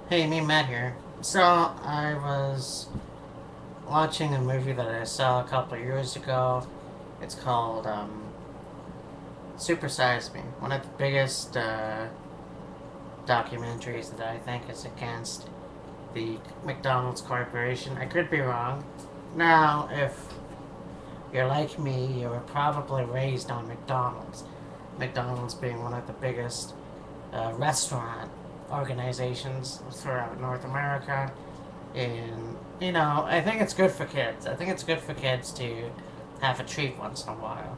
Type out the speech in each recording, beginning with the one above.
Hey, me Matt here. So, I was watching a movie that I saw a couple of years ago. It's called Super Size Me. One of the biggest documentaries that I think is against the McDonald's Corporation. I could be wrong. Now, if you're like me, you were probably raised on McDonald's. McDonald's being one of the biggest restaurant organizations throughout North America. And, I think it's good for kids. I think it's good for kids to have a treat once in a while.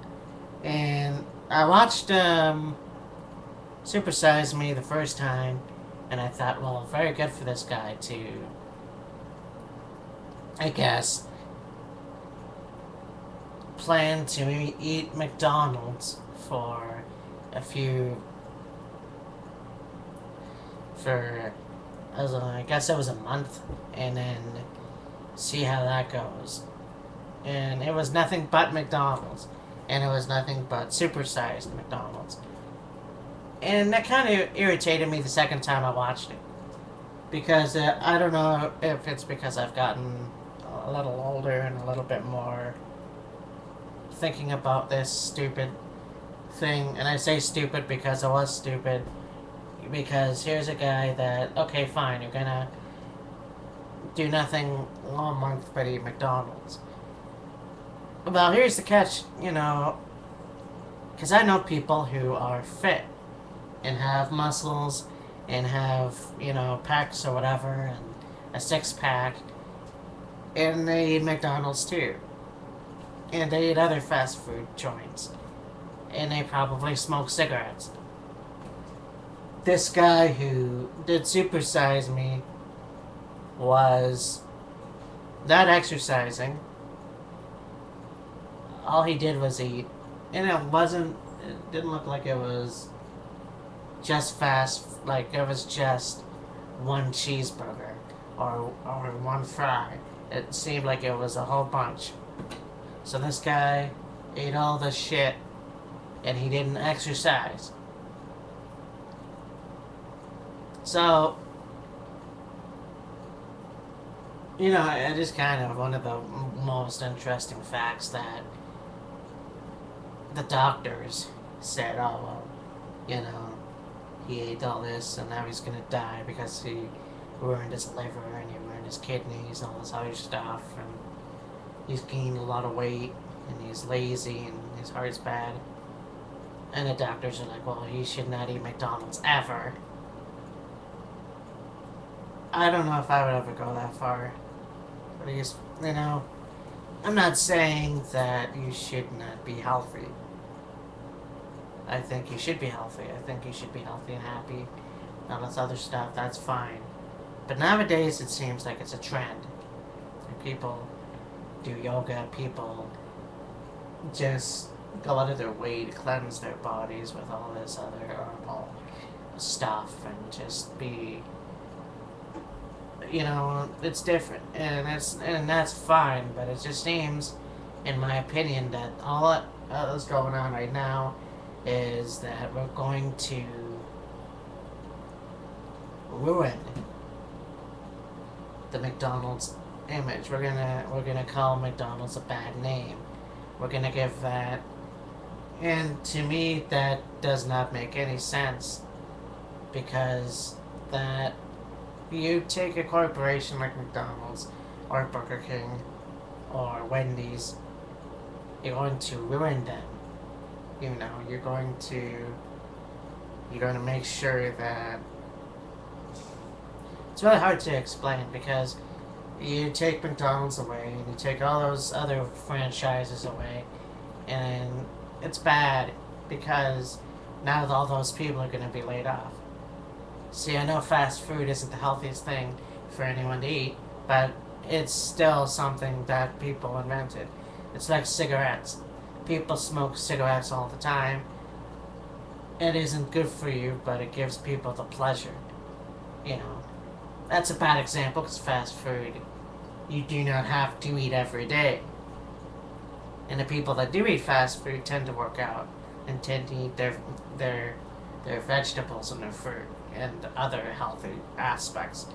And I watched Super Size Me the first time, and I thought, well, very good for this guy to, I guess, plan to eat McDonald's for a few, for, I guess it was a month, and then see how that goes. And it was nothing but McDonald's, and it was nothing but supersized McDonald's. And that kind of irritated me the second time I watched it. Because I don't know if it's because I've gotten a little older and a little bit more thinking about this stupid thing. And I say stupid because I was stupid. Because here's a guy that, okay, fine, you're gonna do nothing all month but eat McDonald's. Well, here's the catch, because I know people who are fit and have muscles and have, pecs or whatever and a six pack, and they eat McDonald's too. And they eat other fast food joints. And they probably smoke cigarettes. This guy who did Supersize Me was not exercising. All he did was eat. And it didn't look like it was just fast, like it was just one cheeseburger or one fry. It seemed like it was a whole bunch. So this guy ate all this shit and he didn't exercise. So, it is kind of one of the most interesting facts that the doctors said, oh, well, he ate all this and now he's gonna die because he ruined his liver and he ruined his kidneys and all this other stuff, and he's gained a lot of weight and he's lazy and his heart's bad. And the doctors are like, well, he should not eat McDonald's ever. I don't know if I would ever go that far. But I'm not saying that you should not be healthy. I think you should be healthy. I think you should be healthy and happy. All this other stuff, that's fine. But nowadays it seems like it's a trend. And people do yoga, people just go out of their way to cleanse their bodies with all this other herbal stuff and just be, it's different, and that's fine. But it just seems, in my opinion, that all that is going on right now is that we're going to ruin the McDonald's image. We're gonna call McDonald's a bad name. We're gonna give that, and to me that does not make any sense, because that you take a corporation like McDonald's or Burger King or Wendy's, you're going to ruin them. You're going to make sure that it's really hard to explain, because you take McDonald's away and you take all those other franchises away, and it's bad because now all those people are going to be laid off. See, I know fast food isn't the healthiest thing for anyone to eat, but it's still something that people invented. It's like cigarettes. People smoke cigarettes all the time. It isn't good for you, but it gives people the pleasure. That's a bad example because fast food, you do not have to eat every day. And the people that do eat fast food tend to work out and tend to eat their vegetables and their fruit. and other healthy aspects.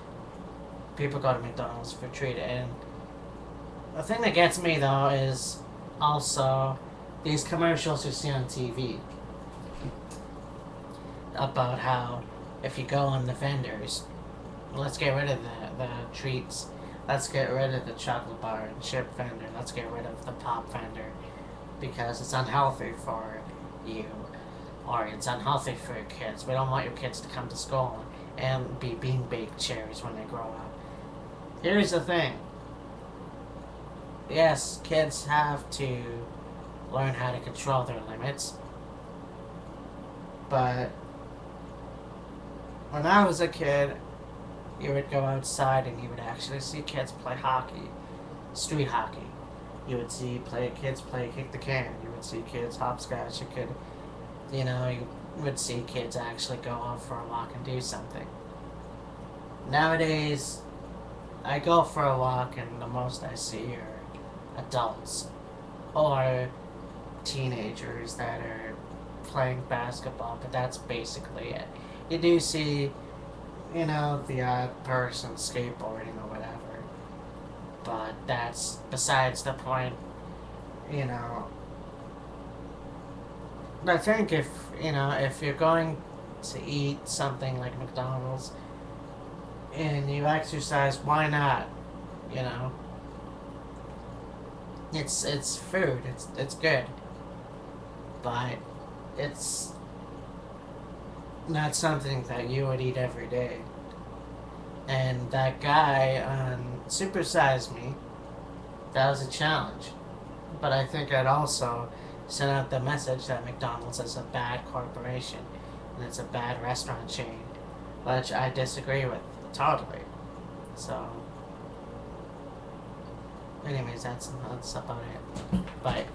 People go to McDonald's for treat. And the thing that gets me though is also these commercials you see on TV about how if you go on the vendors, let's get rid of the treats, let's get rid of the chocolate bar and chip vendor, let's get rid of the pop vendor because it's unhealthy for you, or it's unhealthy for your kids. We don't want your kids to come to school and be bean baked cherries when they grow up. Here's the thing. Yes, kids have to learn how to control their limits, but when I was a kid, you would go outside and you would actually see kids play hockey, street hockey. You would see kids play kick the can. You would see kids hopscotch. You would see kids actually go out for a walk and do something. Nowadays, I go for a walk and the most I see are adults or teenagers that are playing basketball, but that's basically it. You do see, the odd person skateboarding or whatever, but that's besides the point. I think if you're going to eat something like McDonald's and you exercise, why not? It's food. It's good, but it's not something that you would eat every day. And that guy on Super Size Me, that was a challenge. But I think I'd also send out the message that McDonald's is a bad corporation and it's a bad restaurant chain, which I disagree with totally. So, anyways, that's about it. Bye.